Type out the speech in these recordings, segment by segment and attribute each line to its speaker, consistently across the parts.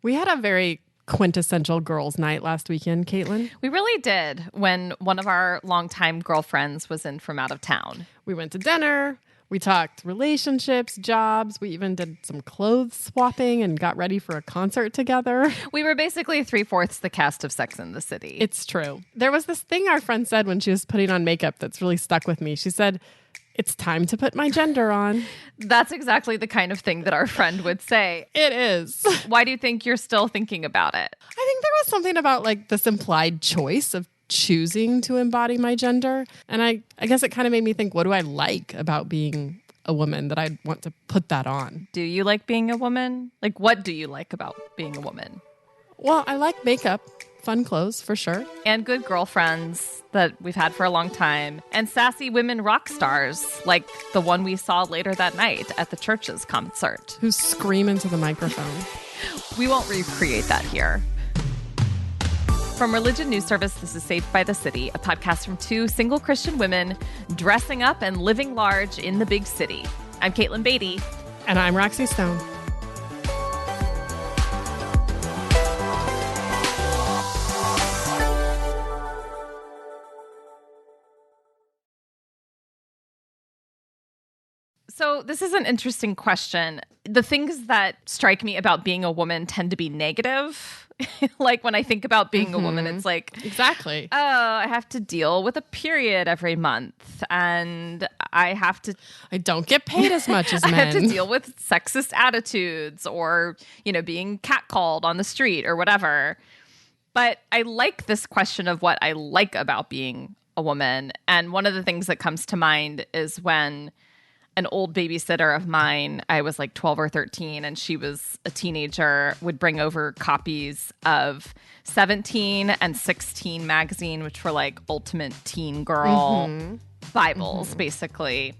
Speaker 1: We had a very quintessential girls' night last weekend, Katelyn.
Speaker 2: We really did, when one of our longtime girlfriends was in from out of town.
Speaker 1: We went to dinner. We talked relationships, jobs. We even did some clothes swapping and got ready for a concert together.
Speaker 2: We were basically 3/4 the cast of Sex and the City.
Speaker 1: It's true. There was this thing our friend said when she was putting on makeup that's really stuck with me. She said, "It's time to put my gender on."
Speaker 2: That's exactly the kind of thing that our friend would say.
Speaker 1: It is.
Speaker 2: Why do you think you're still thinking about it?
Speaker 1: I think there was something about like this implied choice of choosing to embody my gender. And I guess it kind of made me think, what do I like about being a woman that I'd want to put that on?
Speaker 2: Do you like being a woman? Like, what do you like about being a woman?
Speaker 1: Well, I like makeup, fun clothes for sure.
Speaker 2: And good girlfriends that we've had for a long time. And sassy women rock stars like the one we saw later that night at the church's concert.
Speaker 1: Who scream into the microphone.
Speaker 2: We won't recreate that here. From Religion News Service, this is Saved by the City, a podcast from two single Christian women dressing up and living large in the big city. I'm Katelyn Beatty.
Speaker 1: And I'm Roxy Stone.
Speaker 2: So this is an interesting question. The things that strike me about being a woman tend to be negative. Like when I think about being a woman, it's like,
Speaker 1: exactly.
Speaker 2: Oh, I have to deal with a period every month, and I
Speaker 1: don't get paid as much as men.
Speaker 2: I have to deal with sexist attitudes, or being catcalled on the street or whatever. But I like this question of what I like about being a woman, and one of the things that comes to mind is when an old babysitter of mine, I was like 12 or 13, and she was a teenager, would bring over copies of 17 and 16 magazine, which were like ultimate teen girl Bibles, basically.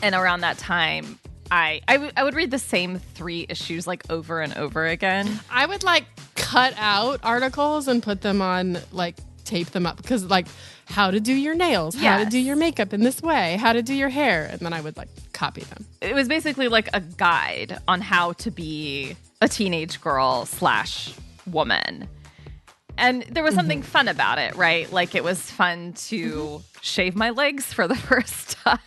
Speaker 2: And around that time, I would read the same 3 issues like over and over again.
Speaker 1: I would like cut out articles and put them on, like tape them up, because like how to do your nails, how to do your makeup in this way, how to do your hair. And then I would like copy them.
Speaker 2: It was basically like a guide on how to be a teenage girl /woman. And there was something fun about it, right? Like it was fun to shave my legs for the first time.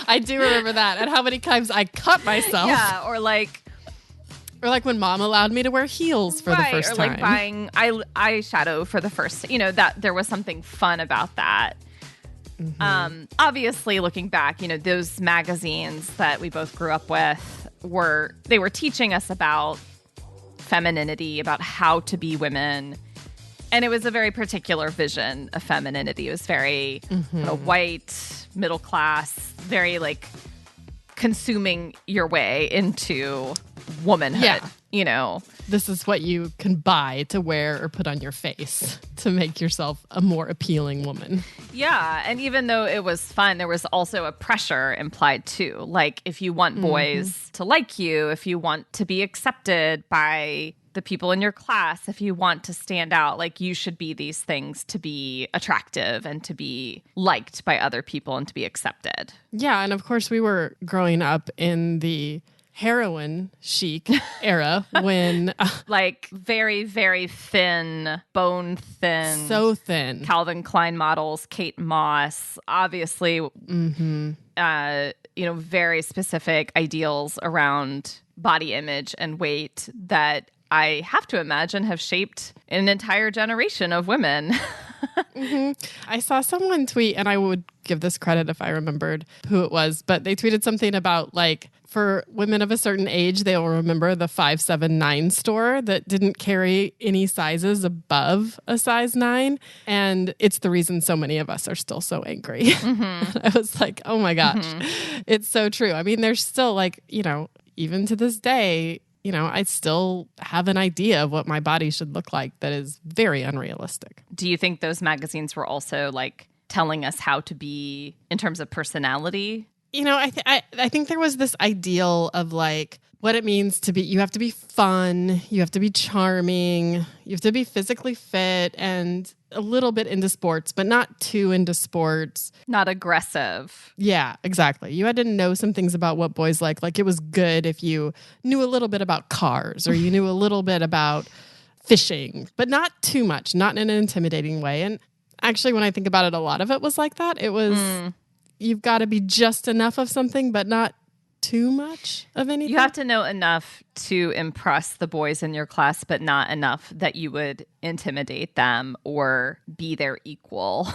Speaker 1: I do remember that. And how many times I cut myself.
Speaker 2: Yeah, or like
Speaker 1: when mom allowed me to wear heels for the first time.
Speaker 2: Or like buying eyeshadow for the first time. That there was something fun about that. Obviously, looking back, those magazines that we both grew up with were teaching us about femininity, about how to be women. And it was a very particular vision of femininity. It was very white, middle class, very like consuming your way into womanhood.
Speaker 1: This is what you can buy to wear or put on your face to make yourself a more appealing woman.
Speaker 2: Yeah, and even though it was fun, there was also a pressure implied too. Like if you want boys to like you, if you want to be accepted by the people in your class, if you want to stand out, like you should be these things to be attractive and to be liked by other people and to be accepted.
Speaker 1: Yeah, and of course we were growing up in the heroin chic era when
Speaker 2: like very, very thin, bone thin.
Speaker 1: So thin.
Speaker 2: Calvin Klein models, Kate Moss, obviously, very specific ideals around body image and weight that I have to imagine have shaped an entire generation of women.
Speaker 1: I saw someone tweet, and I would give this credit if I remembered who it was, but they tweeted something about like, for women of a certain age, they'll remember the 579 store that didn't carry any sizes above a size 9. And it's the reason so many of us are still so angry. I was like, oh my gosh, it's so true. I mean, there's still like, even to this day, I still have an idea of what my body should look like that is very unrealistic.
Speaker 2: Do you think those magazines were also like telling us how to be in terms of personality?
Speaker 1: I think there was this ideal of like what it means to be, you have to be fun, you have to be charming, you have to be physically fit and a little bit into sports, but not too into sports.
Speaker 2: Not aggressive.
Speaker 1: Yeah, exactly. You had to know some things about what boys like. Like it was good if you knew a little bit about cars or you knew a little bit about fishing, but not too much, not in an intimidating way. And actually, when I think about it, a lot of it was like that. It was, you've got to be just enough of something, but not too much of anything.
Speaker 2: You have to know enough to impress the boys in your class, but not enough that you would intimidate them or be their equal.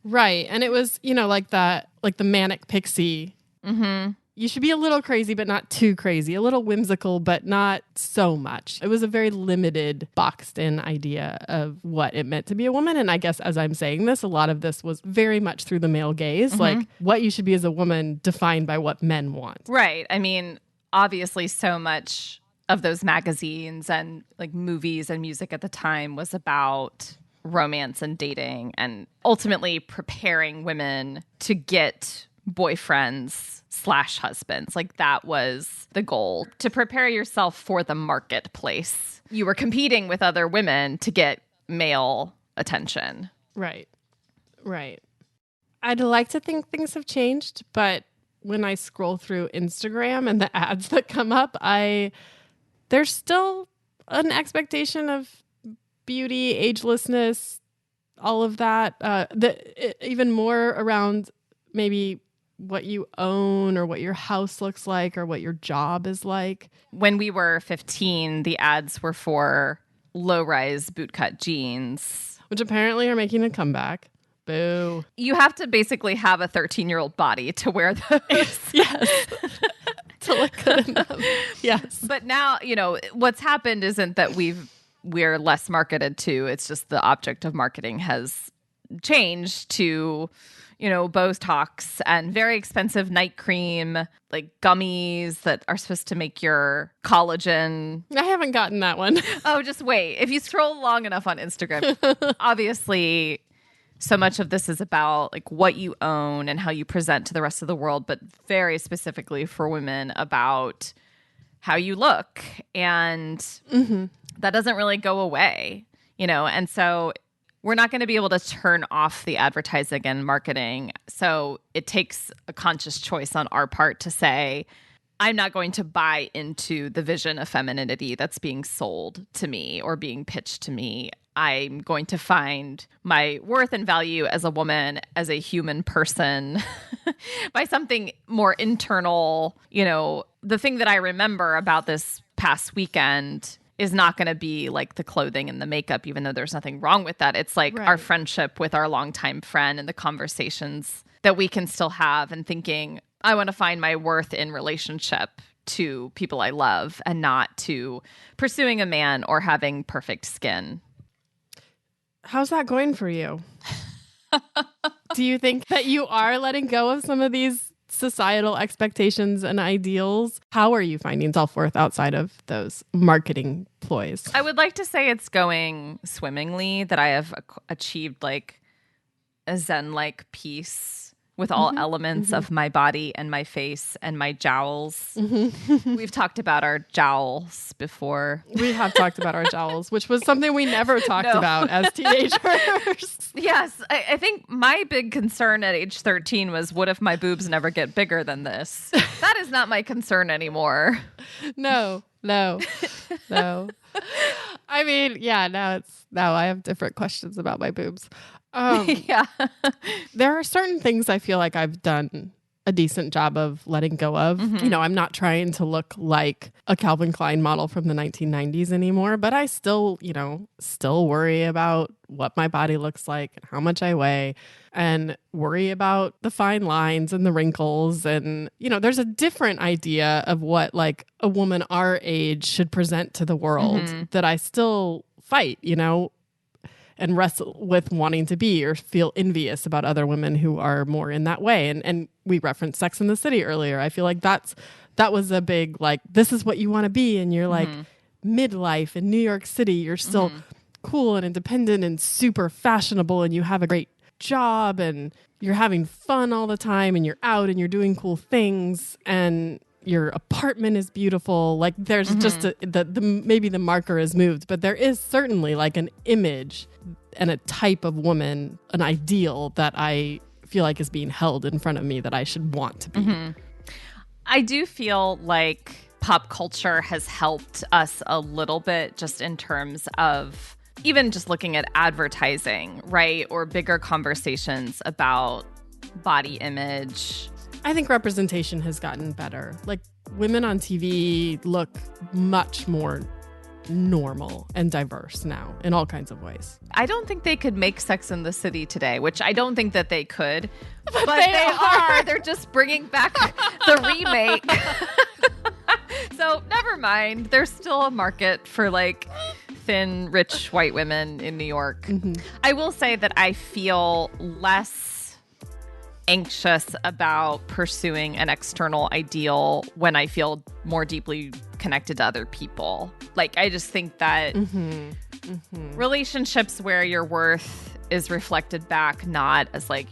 Speaker 1: Right. And it was, you know, like that, like the manic pixie.
Speaker 2: Mm-hmm.
Speaker 1: You should be a little crazy, but not too crazy. A little whimsical, but not so much. It was a very limited, boxed in idea of what it meant to be a woman. And I guess as I'm saying this, a lot of this was very much through the male gaze. Like what you should be as a woman defined by what men want.
Speaker 2: Right. I mean, obviously so much of those magazines and like movies and music at the time was about romance and dating and ultimately preparing women to get boyfriends/husbands. Like that was the goal, to prepare yourself for the marketplace. You were competing with other women to get male attention.
Speaker 1: Right. Right. I'd like to think things have changed, but when I scroll through Instagram and the ads that come up, there's still an expectation of beauty, agelessness, all of that. Even more around maybe what you own or what your house looks like or what your job is like.
Speaker 2: When we were 15, the ads were for low-rise bootcut jeans,
Speaker 1: which apparently are making a comeback. Boo.
Speaker 2: You have to basically have a 13-year-old body to wear those.
Speaker 1: Yes. To look good in them. Yes.
Speaker 2: But now, you know, what's happened isn't that we're less marketed to. It's just the object of marketing has changed to, you know, Botox and very expensive night cream, like gummies that are supposed to make your collagen.
Speaker 1: I haven't gotten that one.
Speaker 2: Oh, just wait. If you scroll long enough on Instagram, obviously so much of this is about like what you own and how you present to the rest of the world, but very specifically for women about how you look. And that doesn't really go away, you know? And so we're not going to be able to turn off the advertising and marketing. So it takes a conscious choice on our part to say, I'm not going to buy into the vision of femininity that's being sold to me or being pitched to me. I'm going to find my worth and value as a woman, as a human person, by something more internal. You know, the thing that I remember about this past weekend is not going to be like the clothing and the makeup, even though there's nothing wrong with that. It's like our friendship with our longtime friend and the conversations that we can still have, and thinking, I want to find my worth in relationship to people I love and not to pursuing a man or having perfect skin.
Speaker 1: How's that going for you? Do you think that you are letting go of some of these societal expectations and ideals? How are you finding self-worth outside of those marketing ploys?
Speaker 2: I would like to say it's going swimmingly, that I have achieved like a Zen-like peace with all elements of my body and my face and my jowls. We've talked about our jowls before.
Speaker 1: We have talked about our jowls, which was something we never talked about as teenagers.
Speaker 2: Yes. I think my big concern at age 13 was, what if my boobs never get bigger than this? That is not my concern anymore.
Speaker 1: No. I mean, yeah, now I have different questions about my boobs.
Speaker 2: Yeah.
Speaker 1: There are certain things I feel like I've done a decent job of letting go of. You know, I'm not trying to look like a Calvin Klein model from the 1990s anymore, but I still worry about what my body looks like and how much I weigh, and worry about the fine lines and the wrinkles. And, you know, there's a different idea of what like a woman our age should present to the world that I still fight, you know, and wrestle with wanting to be, or feel envious about other women who are more in that way. And we referenced Sex and the City earlier. I feel like that was a big, like, this is what you want to be. And you're like midlife in New York City. You're still cool and independent and super fashionable, and you have a great job and you're having fun all the time and you're out and you're doing cool things. And your apartment is beautiful. Like there's just maybe the marker is moved, but there is certainly like an image and a type of woman, an ideal that I feel like is being held in front of me that I should want to be.
Speaker 2: I do feel like pop culture has helped us a little bit just in terms of even just looking at advertising, right? Or bigger conversations about body image.
Speaker 1: I think representation has gotten better. Like women on TV look much more normal and diverse now in all kinds of ways.
Speaker 2: I don't think they could make Sex and the City today, which I don't think that they could, but
Speaker 1: they are.
Speaker 2: They're just bringing back the remake. So never mind. There's still a market for like thin, rich white women in New York. I will say that I feel less anxious about pursuing an external ideal when I feel more deeply connected to other people. Like, I just think that relationships where your worth is reflected back, not as like,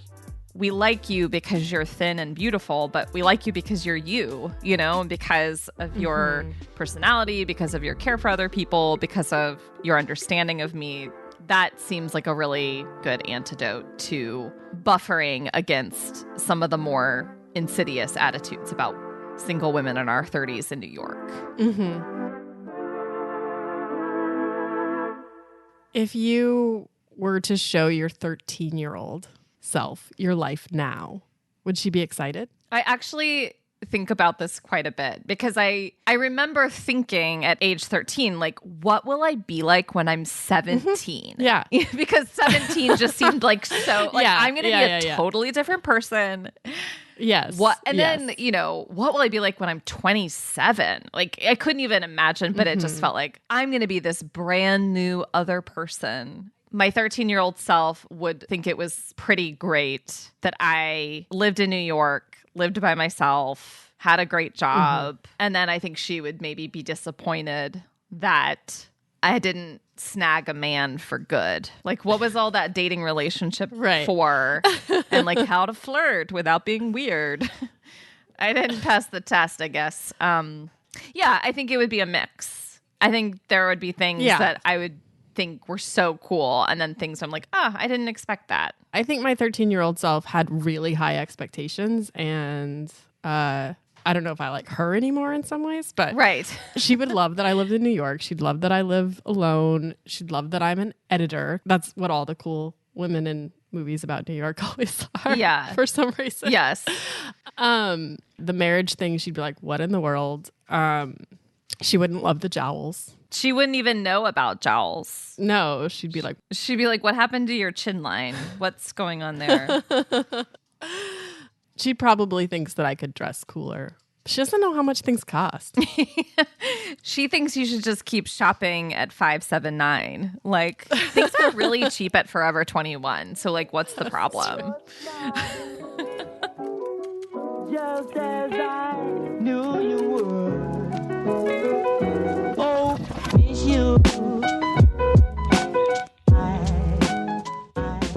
Speaker 2: we like you because you're thin and beautiful, but we like you because you're you, you know, because of your personality, because of your care for other people, because of your understanding of me. That seems like a really good antidote to buffering against some of the more insidious attitudes about single women in our 30s in New York.
Speaker 1: If you were to show your 13-year-old self your life now, would she be excited?
Speaker 2: I actually think about this quite a bit because I remember thinking at age 13, like, what will I be like when I'm 17?
Speaker 1: Yeah.
Speaker 2: Because 17 just seemed like so, like, I'm going to be a totally different person.
Speaker 1: Yes.
Speaker 2: Then, you know, what will I be like when I'm 27? Like, I couldn't even imagine, but it just felt like I'm going to be this brand new other person. My 13-year-old self would think it was pretty great that I lived in New York, lived by myself, had a great job. And then I think she would maybe be disappointed that I didn't snag a man for good. Like, what was all that dating relationship for? And like how to flirt without being weird. I didn't pass the test, I guess. Yeah, I think it would be a mix. I think there would be things that I would think were so cool, and then things I'm like, I didn't expect that.
Speaker 1: I think my 13-year-old self had really high expectations, and I don't know if I like her anymore in some ways, but she would love that I lived in New York. She'd love that I live alone. She'd love that I'm an editor. That's what all the cool women in movies about New York always are. Yeah. For some reason.
Speaker 2: Yes.
Speaker 1: The marriage thing, she'd be like, what in the world? She wouldn't love the jowls.
Speaker 2: She wouldn't even know about jowls.
Speaker 1: No, she'd be like,
Speaker 2: what happened to your chin line? What's going on there?
Speaker 1: She probably thinks that I could dress cooler. She doesn't know how much things cost.
Speaker 2: She thinks you should just keep shopping at 579. Like, things are really cheap at Forever 21. So, like, what's the problem?
Speaker 3: Just as I knew you would. Oh, it's you.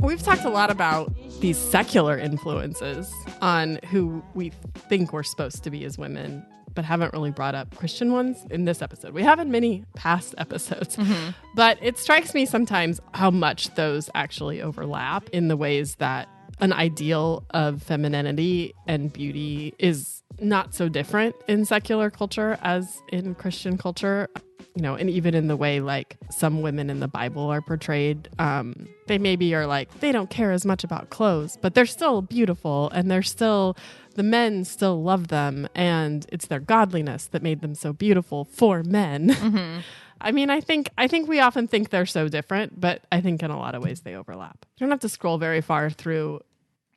Speaker 1: We've talked a lot about these secular influences on who we think we're supposed to be as women, but haven't really brought up Christian ones in this episode. We have in many past episodes, but it strikes me sometimes how much those actually overlap in the ways that an ideal of femininity and beauty is not so different in secular culture as in Christian culture. You know, and even in the way like some women in the Bible are portrayed, they maybe are like, they don't care as much about clothes, but they're still beautiful, and the men still love them, and it's their godliness that made them so beautiful for men. I mean, I think we often think they're so different, but I think in a lot of ways they overlap. You don't have to scroll very far through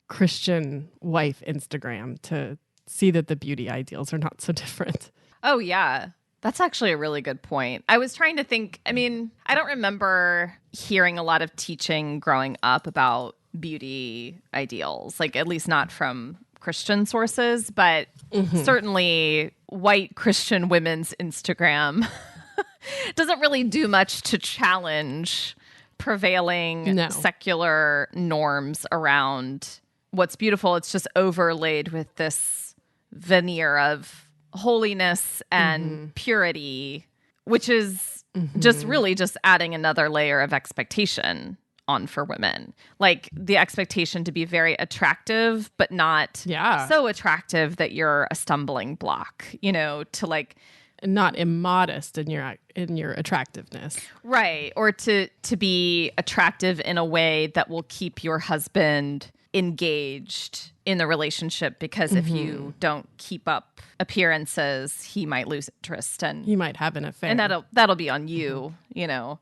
Speaker 1: Christian wife Instagram to see that the beauty ideals are not so different.
Speaker 2: Oh, yeah. That's actually a really good point. I was trying to think, I mean, I don't remember hearing a lot of teaching growing up about beauty ideals, like at least not from Christian sources, but certainly white Christian women's Instagram doesn't really do much to challenge prevailing secular norms around what's beautiful. It's just overlaid with this veneer of holiness and purity, which is just really just adding another layer of expectation on for women. Like the expectation to be very attractive, but not so attractive that you're a stumbling block, you know, to like
Speaker 1: not immodest in your attractiveness.
Speaker 2: Right. Or to be attractive in a way that will keep your husband engaged in the relationship, because if you don't keep up appearances, he might lose interest and
Speaker 1: he might have an affair.
Speaker 2: And that'll be on you, you know.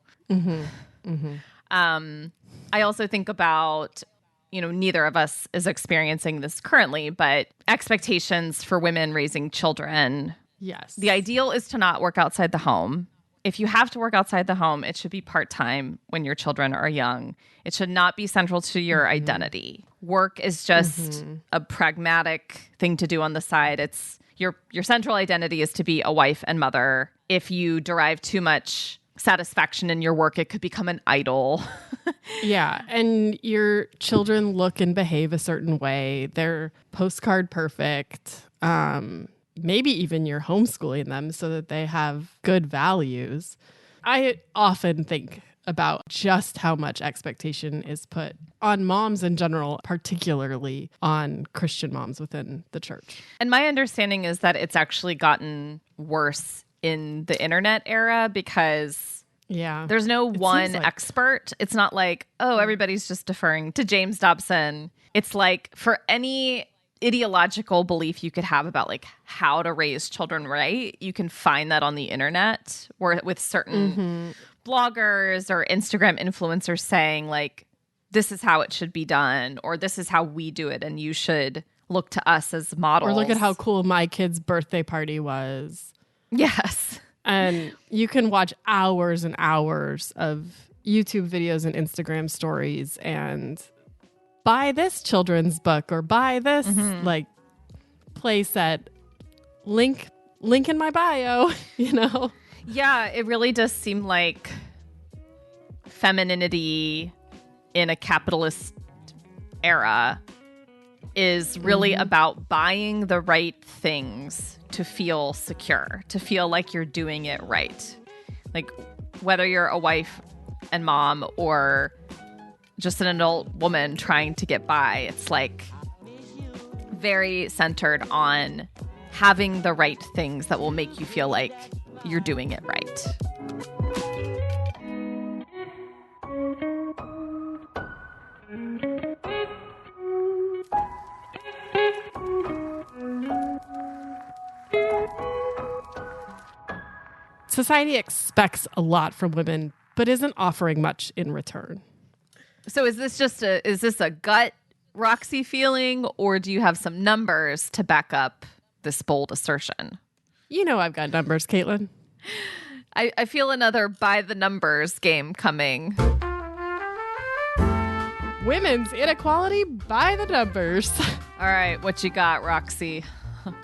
Speaker 2: I also think about, you know, neither of us is experiencing this currently, but expectations for women raising children.
Speaker 1: Yes.
Speaker 2: The ideal is to not work outside the home. If you have to work outside the home, it should be part-time when your children are young. It should not be central to your identity. Work is just a pragmatic thing to do on the side. It's your central identity is to be a wife and mother. If you derive too much satisfaction in your work, it could become an idol.
Speaker 1: Yeah. And your children look and behave a certain way. They're postcard perfect. Maybe even you're homeschooling them so that they have good values. I often think about just how much expectation is put on moms in general, particularly on Christian moms within the church.
Speaker 2: And my understanding is that it's actually gotten worse in the internet era because there's no one expert. It's not like, oh, everybody's just deferring to James Dobson. It's like for any ideological belief you could have about like how to raise children right, you can find that on the internet, or with certain bloggers or Instagram influencers saying like, this is how it should be done, or this is how we do it, and you should look to us as models.
Speaker 1: Or look at how cool my kid's birthday party was.
Speaker 2: Yes.
Speaker 1: And you can watch hours and hours of YouTube videos and Instagram stories and buy this children's book or buy this like play set. Link in my bio, you know?
Speaker 2: Yeah, it really does seem like femininity in a capitalist era is really about buying the right things to feel secure, to feel like you're doing it right. Like whether you're a wife and mom or just an adult woman trying to get by, it's like very centered on having the right things that will make you feel like you're doing it right.
Speaker 1: Society expects a lot from women, but isn't offering much in return.
Speaker 2: So is this a gut Roxy feeling, or do you have some numbers to back up this bold assertion?
Speaker 1: You know I've got numbers, Katelyn.
Speaker 2: I feel another by the numbers game coming.
Speaker 1: Women's inequality by the numbers.
Speaker 2: All right, what you got, Roxy?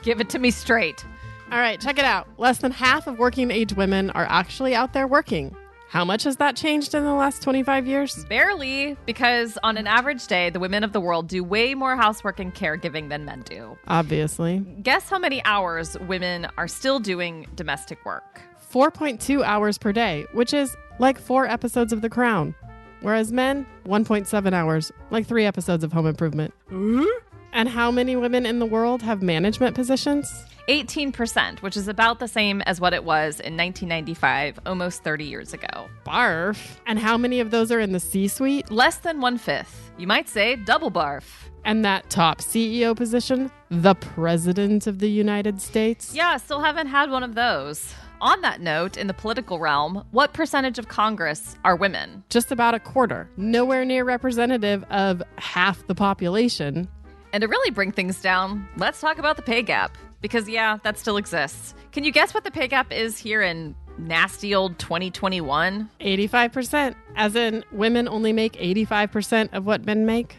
Speaker 2: Give it to me straight.
Speaker 1: All right, check it out. Less than half of working age women are actually out there working. How much has that changed in the last 25 years?
Speaker 2: Barely, because on an average day, the women of the world do way more housework and caregiving than men do.
Speaker 1: Obviously.
Speaker 2: Guess how many hours women are still doing domestic work?
Speaker 1: 4.2 hours per day, which is like 4 episodes of The Crown. Whereas men, 1.7 hours, like 3 episodes of Home Improvement. And how many women in the world have management positions?
Speaker 2: 18%, which is about the same as what it was in 1995, almost 30 years ago.
Speaker 1: Barf. And how many of those are in the C-suite?
Speaker 2: Less than 1/5. You might say double barf.
Speaker 1: And that top CEO position, the President of the United States?
Speaker 2: Yeah, still haven't had one of those. On that note, in the political realm, what percentage of Congress are women?
Speaker 1: Just about a quarter. Nowhere near representative of half the population.
Speaker 2: And to really bring things down, let's talk about the pay gap. Because, yeah, that still exists. Can you guess what the pay gap is here in nasty old 2021?
Speaker 1: 85%. As in, women only make 85% of what men make.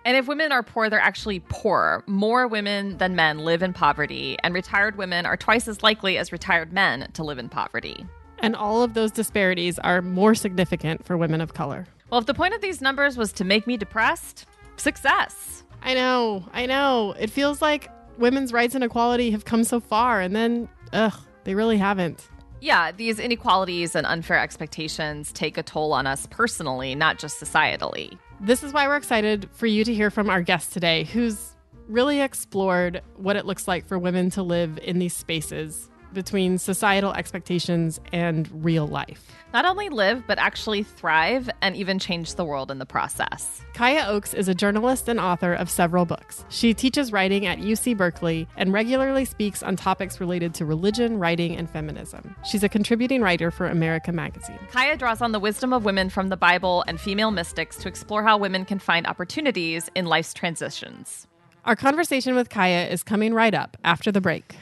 Speaker 2: And if women are poor, they're actually poorer. More women than men live in poverty, and retired women are twice as likely as retired men to live in poverty.
Speaker 1: And all of those disparities are more significant for women of color.
Speaker 2: Well, if the point of these numbers was to make me depressed, success.
Speaker 1: I know. It feels like women's rights and equality have come so far, and then, they really haven't.
Speaker 2: Yeah, these inequalities and unfair expectations take a toll on us personally, not just societally.
Speaker 1: This is why we're excited for you to hear from our guest today, who's really explored what it looks like for women to live in these spaces between societal expectations and real life.
Speaker 2: Not only live, but actually thrive and even change the world in the process.
Speaker 1: Kaya Oakes is a journalist and author of several books. She teaches writing at UC Berkeley and regularly speaks on topics related to religion, writing, and feminism. She's a contributing writer for America Magazine.
Speaker 2: Kaya draws on the wisdom of women from the Bible and female mystics to explore how women can find opportunities in life's transitions.
Speaker 1: Our conversation with Kaya is coming right up after the break.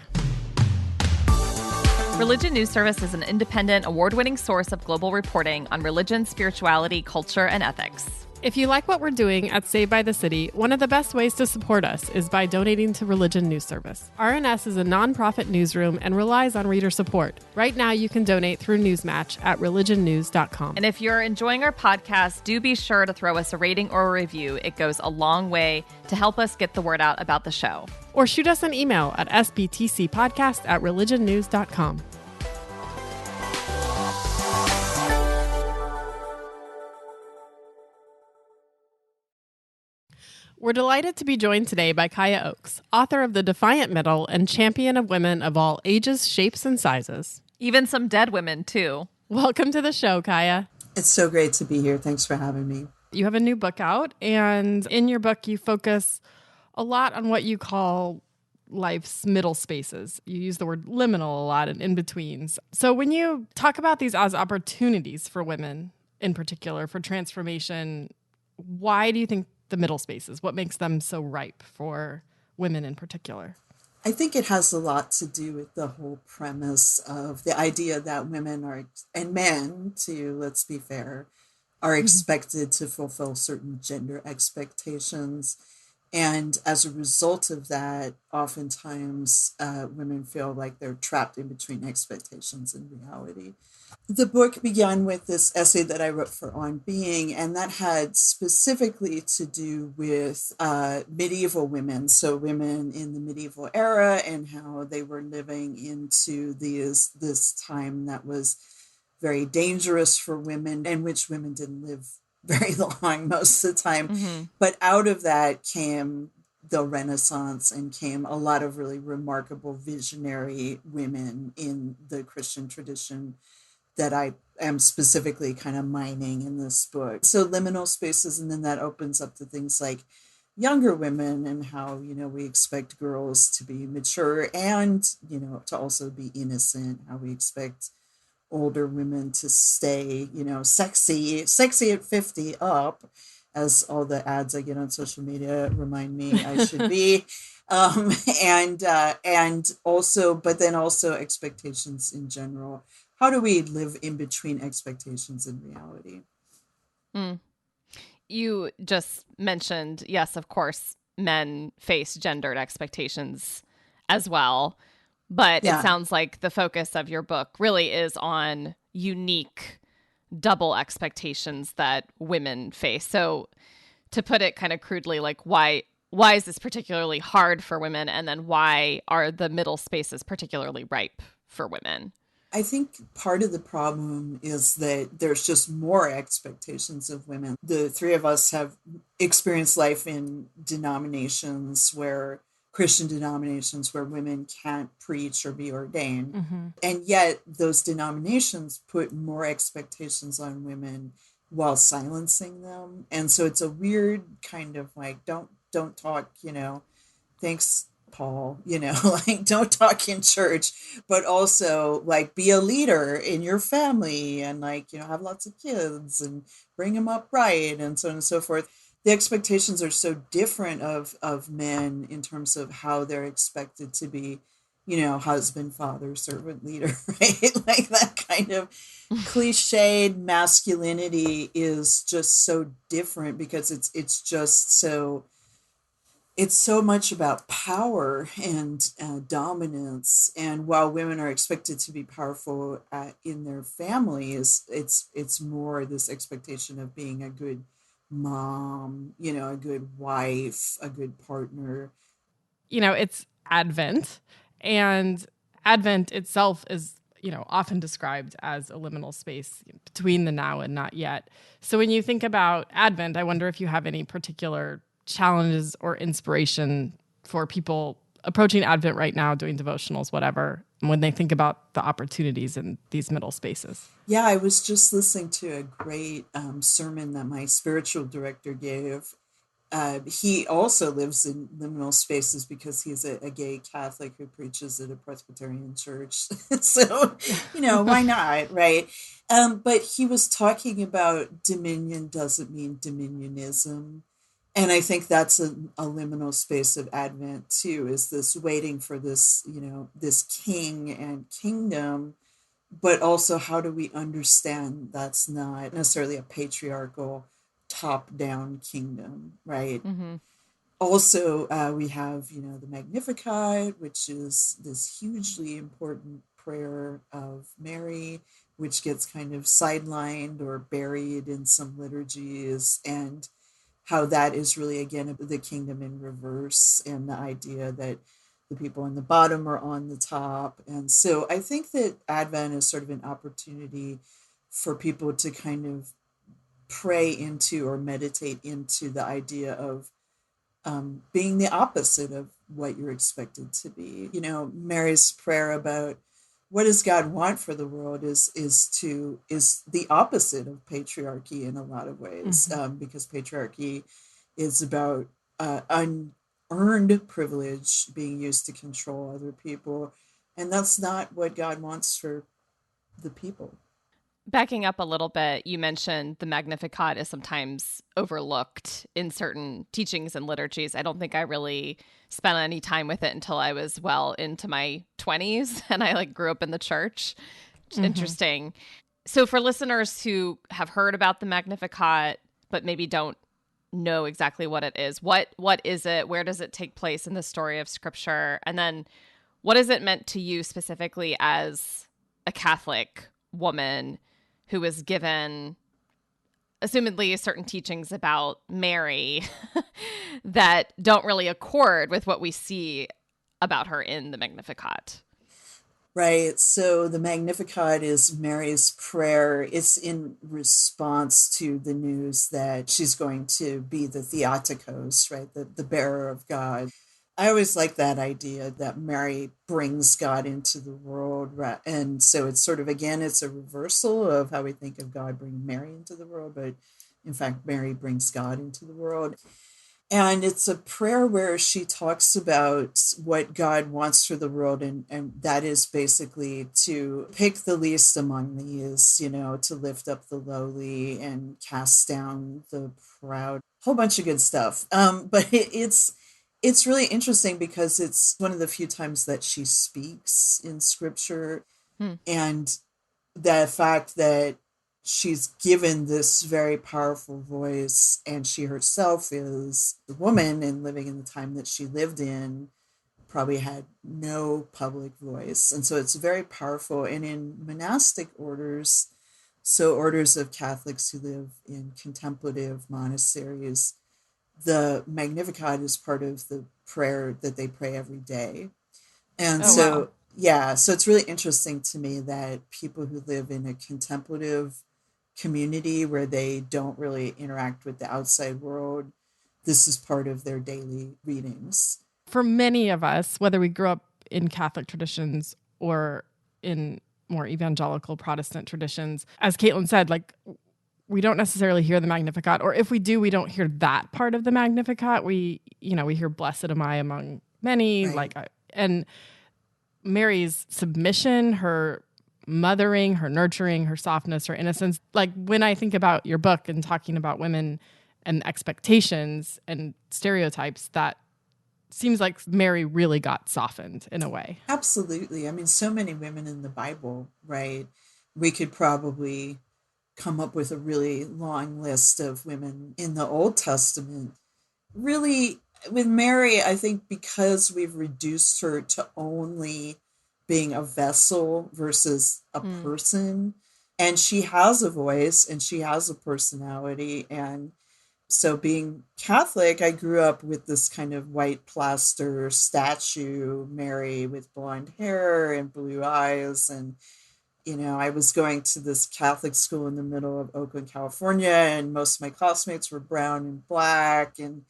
Speaker 2: Religion News Service is an independent, award-winning source of global reporting on religion, spirituality, culture, and ethics.
Speaker 1: If you like what we're doing at Saved by the City, one of the best ways to support us is by donating to Religion News Service. RNS is a nonprofit newsroom and relies on reader support. Right now, you can donate through Newsmatch at religionnews.com.
Speaker 2: And if you're enjoying our podcast, do be sure to throw us a rating or a review. It goes a long way to help us get the word out about the show.
Speaker 1: Or shoot us an email at sbtcpodcast@religionnews.com. We're delighted to be joined today by Kaya Oakes, author of The Defiant Middle and champion of women of all ages, shapes, and sizes.
Speaker 2: Even some dead women, too.
Speaker 1: Welcome to the show, Kaya.
Speaker 4: It's so great to be here. Thanks for having me.
Speaker 1: You have a new book out, and in your book, you focus a lot on what you call life's middle spaces. You use the word liminal a lot and in-betweens. So when you talk about these as opportunities for women, in particular, for transformation, why do you think the middle spaces? What makes them so ripe for women in particular?
Speaker 4: I think it has a lot to do with the whole premise of the idea that women are, and men too, let's be fair, are expected to fulfill certain gender expectations. And as a result of that, oftentimes women feel like they're trapped in between expectations and reality. The book began with this essay that I wrote for On Being, and that had specifically to do with medieval women, so women in the medieval era and how they were living into this time that was very dangerous for women, and which women didn't live very long most of the time. Mm-hmm. But out of that came the Renaissance and came a lot of really remarkable visionary women in the Christian tradition that I am specifically kind of mining in this book. So liminal spaces, and then that opens up to things like younger women and how, we expect girls to be mature and, to also be innocent, how we expect older women to stay, sexy at 50 up, as all the ads I get on social media remind me I should be. And also, but then also expectations in general. How do we live in between expectations and reality?
Speaker 2: You just mentioned, yes, of course, men face gendered expectations as well. But It sounds like the focus of your book really is on unique double expectations that women face. So to put it kind of crudely, like why is this particularly hard for women? And then why are the middle spaces particularly ripe for women?
Speaker 4: I think part of the problem is that there's just more expectations of women. The three of us have experienced life in Christian denominations where women can't preach or be ordained. Mm-hmm. And yet those denominations put more expectations on women while silencing them. And so it's a weird kind of like, don't talk, thanks, Paul, like don't talk in church, but also like be a leader in your family and like, have lots of kids and bring them up right and so on and so forth. The expectations are so different of men in terms of how they're expected to be, husband, father, servant, leader, right? Like that kind of cliched masculinity is just so different because it's so much about power and dominance. And while women are expected to be powerful in their families, it's more this expectation of being a good mom, a good wife, a good partner.
Speaker 1: It's Advent. And Advent itself is, often described as a liminal space between the now and not yet. So when you think about Advent, I wonder if you have any particular challenges or inspiration for people approaching Advent right now, doing devotionals, whatever, when they think about the opportunities in these middle spaces.
Speaker 4: Yeah, I was just listening to a great sermon that my spiritual director gave. He also lives in liminal spaces because he's a gay Catholic who preaches at a Presbyterian church. So, why not, right? But he was talking about dominion doesn't mean dominionism. And I think that's a liminal space of Advent too, is this waiting for this, this king and kingdom, but also how do we understand that's not necessarily a patriarchal top-down kingdom, right?
Speaker 2: Mm-hmm.
Speaker 4: Also, we have, the Magnificat, which is this hugely important prayer of Mary, which gets kind of sidelined or buried in some liturgies, and how that is really, again, the kingdom in reverse, and the idea that the people on the bottom are on the top. And so I think that Advent is sort of an opportunity for people to kind of pray into or meditate into the idea of being the opposite of what you're expected to be. Mary's prayer about what does God want for the world is the opposite of patriarchy in a lot of ways, because patriarchy is about unearned privilege being used to control other people, and that's not what God wants for the people.
Speaker 2: Backing up a little bit, you mentioned the Magnificat is sometimes overlooked in certain teachings and liturgies. I don't think I really spent any time with it until I was well into my 20s, and I grew up in the church. Interesting. So for listeners who have heard about the Magnificat but maybe don't know exactly what it is, what is it? Where does it take place in the story of Scripture? And then what is it meant to you specifically as a Catholic woman who was given, assumedly, certain teachings about Mary that don't really accord with what we see about her in the Magnificat?
Speaker 4: Right. So the Magnificat is Mary's prayer. It's in response to the news that she's going to be the Theotokos, right? The bearer of God. I always like that idea that Mary brings God into the world. Right? And so it's sort of, again, it's a reversal of how we think of God bringing Mary into the world, but in fact, Mary brings God into the world. And it's a prayer where she talks about what God wants for the world. And that is basically to pick the least among these, to lift up the lowly and cast down the proud, whole bunch of good stuff. But it's really interesting because it's one of the few times that she speaks in Scripture. And the fact that she's given this very powerful voice, and she herself is a woman and living in the time that she lived in, probably had no public voice. And so it's very powerful. And in monastic orders, so orders of Catholics who live in contemplative monasteries, the Magnificat is part of the prayer that they pray every day. And
Speaker 2: wow.
Speaker 4: Yeah, so it's really interesting to me that people who live in a contemplative community where they don't really interact with the outside world, this is part of their daily readings.
Speaker 1: For many of us, whether we grew up in Catholic traditions or in more evangelical Protestant traditions, as Katelyn said, we don't necessarily hear the Magnificat, or if we do, we don't hear that part of the Magnificat. We hear "Blessed am I among many,"
Speaker 4: Right.
Speaker 1: And Mary's submission, her mothering, her nurturing, her softness, her innocence. When I think about your book and talking about women and expectations and stereotypes, that seems like Mary really got softened in a way.
Speaker 4: Absolutely. I mean, so many women in the Bible, right? We could probably come up with a really long list of women in the Old Testament. Really, with Mary, I think because we've reduced her to only being a vessel versus a person, and she has a voice and she has a personality, and So being Catholic, I grew up with this kind of white plaster statue, Mary with blonde hair and blue eyes. And, I was going to this Catholic school in the middle of Oakland, California, and most of my classmates were brown and black. And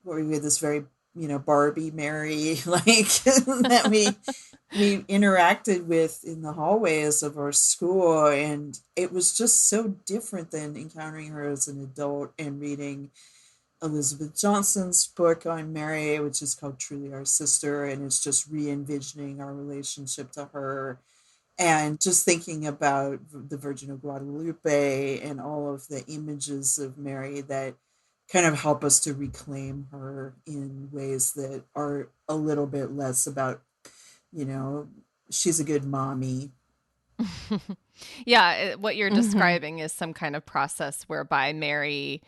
Speaker 4: we had this very, Barbie Mary, like that we interacted with in the hallways of our school. And it was just so different than encountering her as an adult and reading Elizabeth Johnson's book on Mary, which is called Truly Our Sister. And it's just re-envisioning our relationship to her and just thinking about the Virgin of Guadalupe and all of the images of Mary that kind of help us to reclaim her in ways that are a little bit less about, she's a good mommy.
Speaker 2: Yeah, what you're describing is some kind of process whereby Mary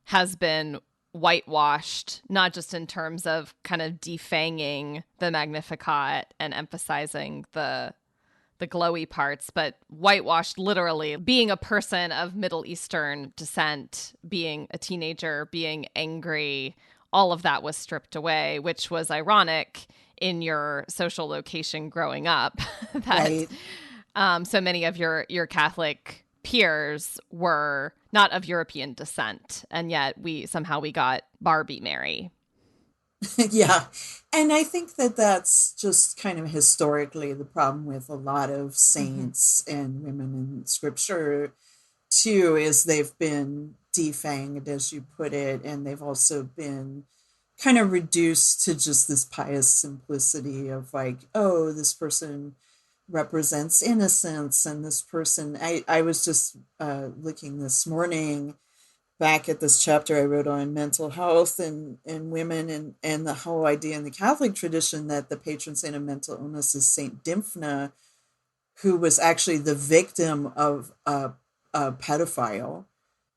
Speaker 2: has been whitewashed, not just in terms of kind of defanging the Magnificat and emphasizing the glowy parts, but whitewashed literally, being a person of Middle Eastern descent, being a teenager, being angry, all of that was stripped away, which was ironic in your social location growing up. That
Speaker 4: Right.
Speaker 2: so many of your Catholic peers were not of European descent, and yet we got Barbie Mary.
Speaker 4: Yeah. And I think that that's just kind of historically the problem with a lot of saints and women in scripture, too, is they've been defanged, as you put it, and they've also been kind of reduced to just this pious simplicity of like, oh, this person represents innocence, and this person, I was just looking this morning back at this chapter I wrote on mental health and women, and the whole idea in the Catholic tradition that the patron saint of mental illness is Saint Dymphna, who was actually the victim of a pedophile.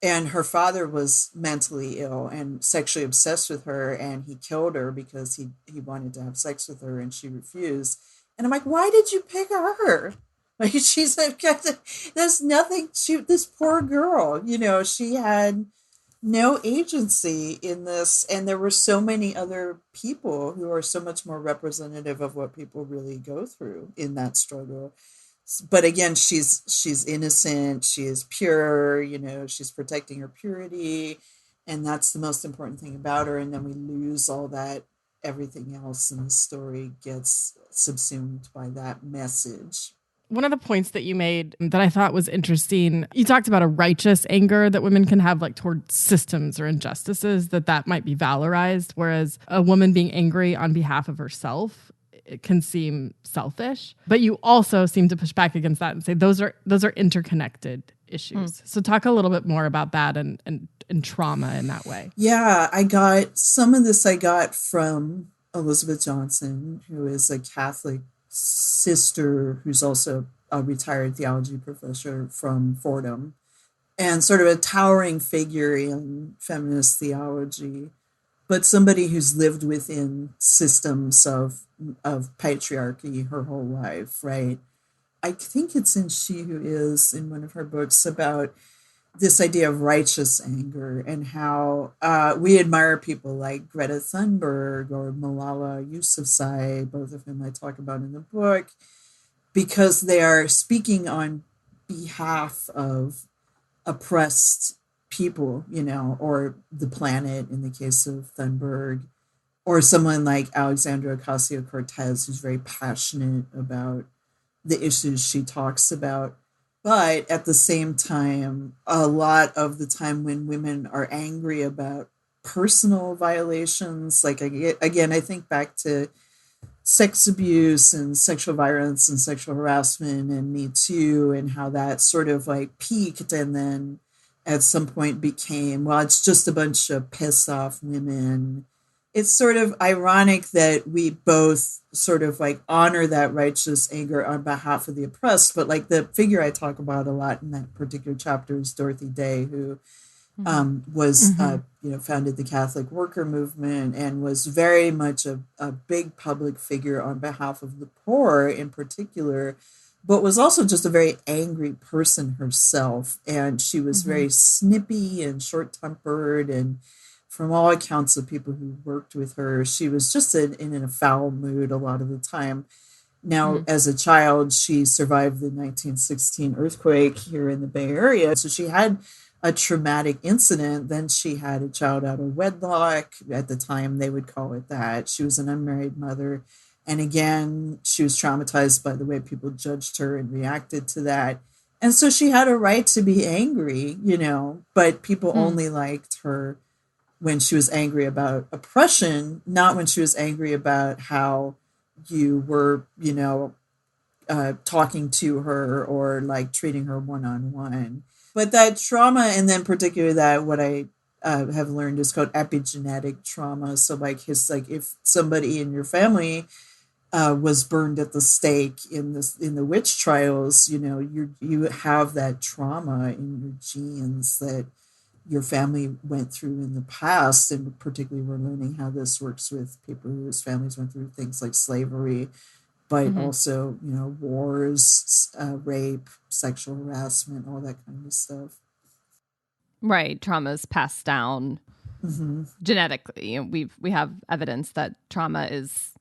Speaker 4: And her father was mentally ill and sexually obsessed with her, and he killed her because he wanted to have sex with her and she refused. And I'm like, why did you pick her? Like, she's like, there's nothing, this poor girl, she had no agency in this. And there were so many other people who are so much more representative of what people really go through in that struggle. But again, she's innocent, she is pure, she's protecting her purity. And that's the most important thing about her. And then we lose all that, everything else in the story gets subsumed by that message.
Speaker 1: One of the points that you made that I thought was interesting, you talked about a righteous anger that women can have like toward systems or injustices, that might be valorized, whereas a woman being angry on behalf of herself, it can seem selfish. But you also seem to push back against that and say those are interconnected issues. So talk a little bit more about that and trauma in that way.
Speaker 4: Yeah, some of this I got from Elizabeth Johnson, who is a Catholic sister who's also a retired theology professor from Fordham, and sort of a towering figure in feminist theology, but somebody who's lived within systems of patriarchy her whole life, right? I think it's in She Who Is, in one of her books, about this idea of righteous anger and how we admire people like Greta Thunberg or Malala Yousafzai, both of whom I talk about in the book, because they are speaking on behalf of oppressed people, or the planet in the case of Thunberg, or someone like Alexandra Ocasio-Cortez, who's very passionate about the issues she talks about. But at the same time, a lot of the time when women are angry about personal violations, like again, I think back to sex abuse and sexual violence and sexual harassment and Me Too, and how that sort of like peaked and then at some point became, well, it's just a bunch of pissed off women. It's sort of ironic that we both sort of like honor that righteous anger on behalf of the oppressed, but like the figure I talk about a lot in that particular chapter is Dorothy Day, who was founded the Catholic worker movement and was very much a big public figure on behalf of the poor in particular, but was also just a very angry person herself. And she was very snippy and short tempered. And from all accounts of people who worked with her, she was just in a foul mood a lot of the time. Now, as a child, she survived the 1916 earthquake here in the Bay Area. So she had a traumatic incident. Then she had a child out of wedlock. At the time, they would call it that. She was an unmarried mother. And again, she was traumatized by the way people judged her and reacted to that. And so she had a right to be angry, but people only liked her when she was angry about oppression, not when she was angry about how you were, talking to her or like treating her one-on-one. But that trauma, and then particularly that what I have learned is called epigenetic trauma. So if somebody in your family was burned at the stake in the witch trials, you have that trauma in your genes that your family went through in the past, and particularly we're learning how this works with people whose families went through things like slavery, but also wars, rape, sexual harassment, all that kind of stuff.
Speaker 2: Right, trauma's passed down genetically. We have evidence that trauma is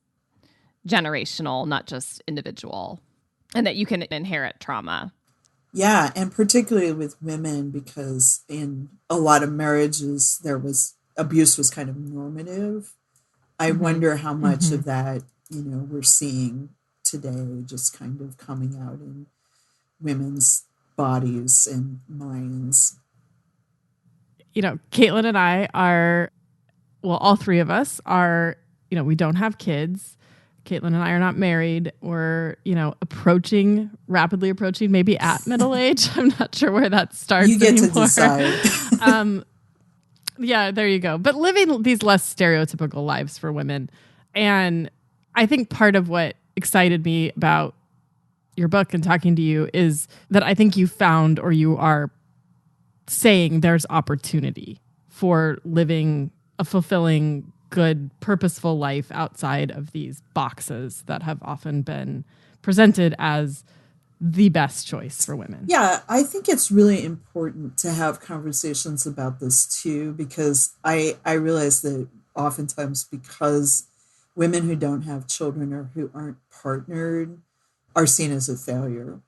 Speaker 2: generational, not just individual, and that you can inherit trauma.
Speaker 4: Yeah, and particularly with women, because in a lot of marriages, abuse was kind of normative. I wonder how much of that, we're seeing today just kind of coming out in women's bodies and minds.
Speaker 1: Katelyn and I are, well, all three of us are, we don't have kids. Katelyn and I are not married. We're, rapidly approaching, maybe at middle age. I'm not sure where that starts.
Speaker 4: You get
Speaker 1: anymore.
Speaker 4: to decide.
Speaker 1: Yeah, there you go. But living these less stereotypical lives for women. And I think part of what excited me about your book and talking to you is that I think you found, or you are saying, there's opportunity for living a fulfilling, good, purposeful life outside of these boxes that have often been presented as the best choice for women.
Speaker 4: Yeah, I think it's really important to have conversations about this too, because I realize that oftentimes, because women who don't have children or who aren't partnered are seen as a failure.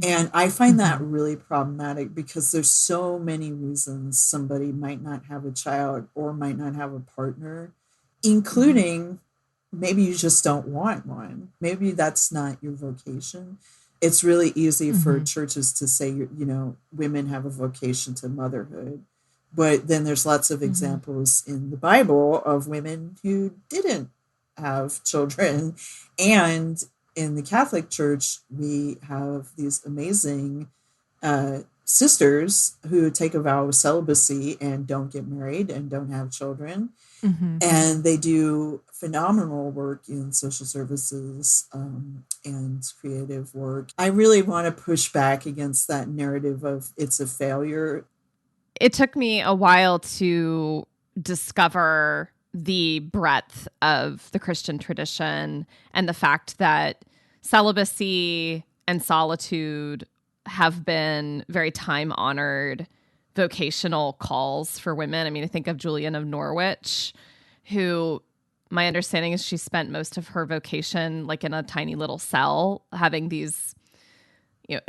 Speaker 4: And I find that really problematic, because there's so many reasons somebody might not have a child or might not have a partner, including maybe you just don't want one. Maybe that's not your vocation. It's really easy for churches to say, women have a vocation to motherhood. But then there's lots of examples in the Bible of women who didn't have children. And in the Catholic Church, we have these amazing sisters who take a vow of celibacy and don't get married and don't have children. And they do phenomenal work in social services and creative work. I really want to push back against that narrative of it's a failure.
Speaker 2: It took me a while to discover the breadth of the Christian tradition and the fact that celibacy and solitude have been very time-honored vocational calls for women. I mean, I think of Julian of Norwich, who, my understanding is, she spent most of her vocation like in a tiny little cell, having these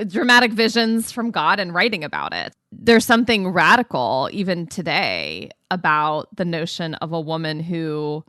Speaker 2: dramatic visions from God and writing about it. There's something radical even today about the notion of a woman who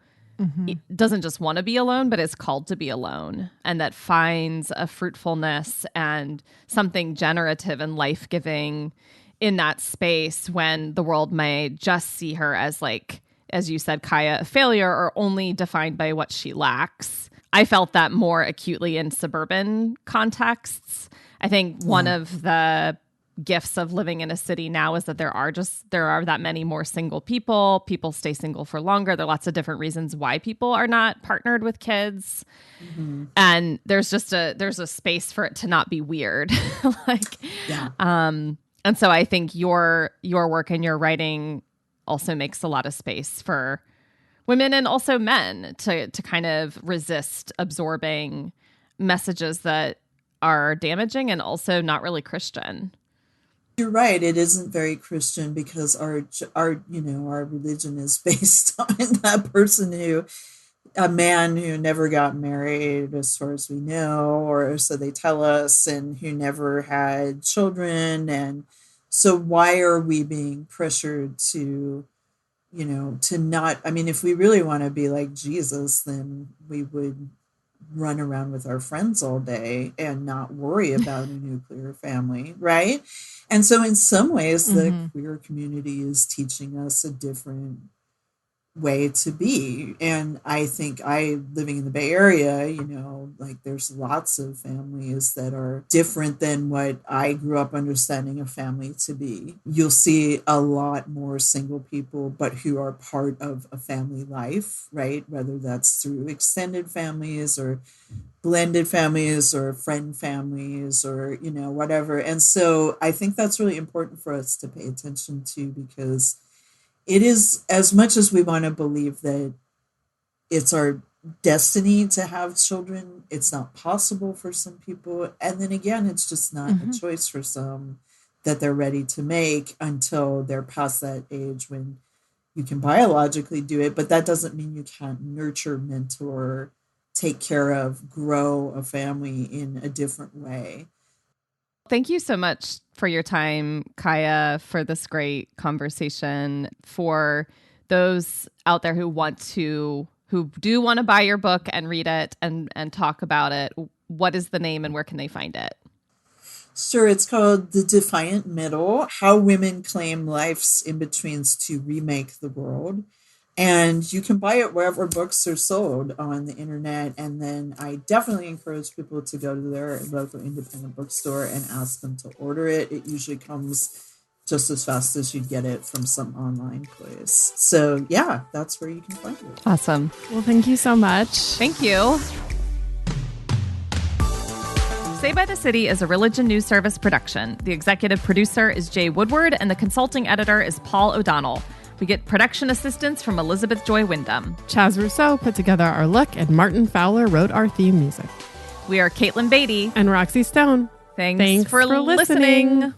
Speaker 2: doesn't just want to be alone, but is called to be alone, and that finds a fruitfulness and something generative and life-giving in that space when the world may just see her as, like, as you said, Kaya, a failure, or only defined by what she lacks. I felt that more acutely in suburban contexts. I think one of the gifts of living in a city now is that there are that many more single people. People stay single for longer. There are lots of different reasons why people are not partnered with kids. And there's a space for it to not be weird. And so I think your work and your writing also makes a lot of space for women and also men to kind of resist absorbing messages that are damaging and also not really Christian.
Speaker 4: You're right. It isn't very Christian because our religion is based on that person a man who never got married, as far as we know, or so they tell us, and who never had children. And so why are we being pressured to not, I mean, if we really want to be like Jesus, then we would run around with our friends all day and not worry about a nuclear family, right? And so in some ways, the queer community is teaching us a different way to be. And I think living in the Bay Area, like there's lots of families that are different than what I grew up understanding a family to be. You'll see a lot more single people, but who are part of a family life, right? Whether that's through extended families or blended families or friend families or, whatever. And so I think that's really important for us to pay attention to, because it is, as much as we want to believe that it's our destiny to have children, it's not possible for some people. And then again, it's just not a choice for some that they're ready to make until they're past that age when you can biologically do it. But that doesn't mean you can't nurture, mentor, take care of, grow a family in a different way.
Speaker 2: Thank you so much for your time, Kaya, for this great conversation. For those out there who do want to buy your book and read it and talk about it, what is the name and where can they find it?
Speaker 4: Sure. It's called The Defiant Middle: How Women Claim Life's In-Betweens to Remake the World. And you can buy it wherever books are sold on the internet. And then I definitely encourage people to go to their local independent bookstore and ask them to order it. It usually comes just as fast as you'd get it from some online place. So yeah, that's where you can find it.
Speaker 2: Awesome.
Speaker 1: Well, thank you so much.
Speaker 2: Thank you. Say by the City is a Religion News Service production. The executive producer is Jay Woodward and the consulting editor is Paul O'Donnell. We get production assistance from Elizabeth Joy Wyndham.
Speaker 1: Chaz Rousseau put together our look, and Martin Fowler wrote our theme music.
Speaker 2: We are Katelyn Beatty
Speaker 1: and Roxy Stone.
Speaker 2: Thanks for listening.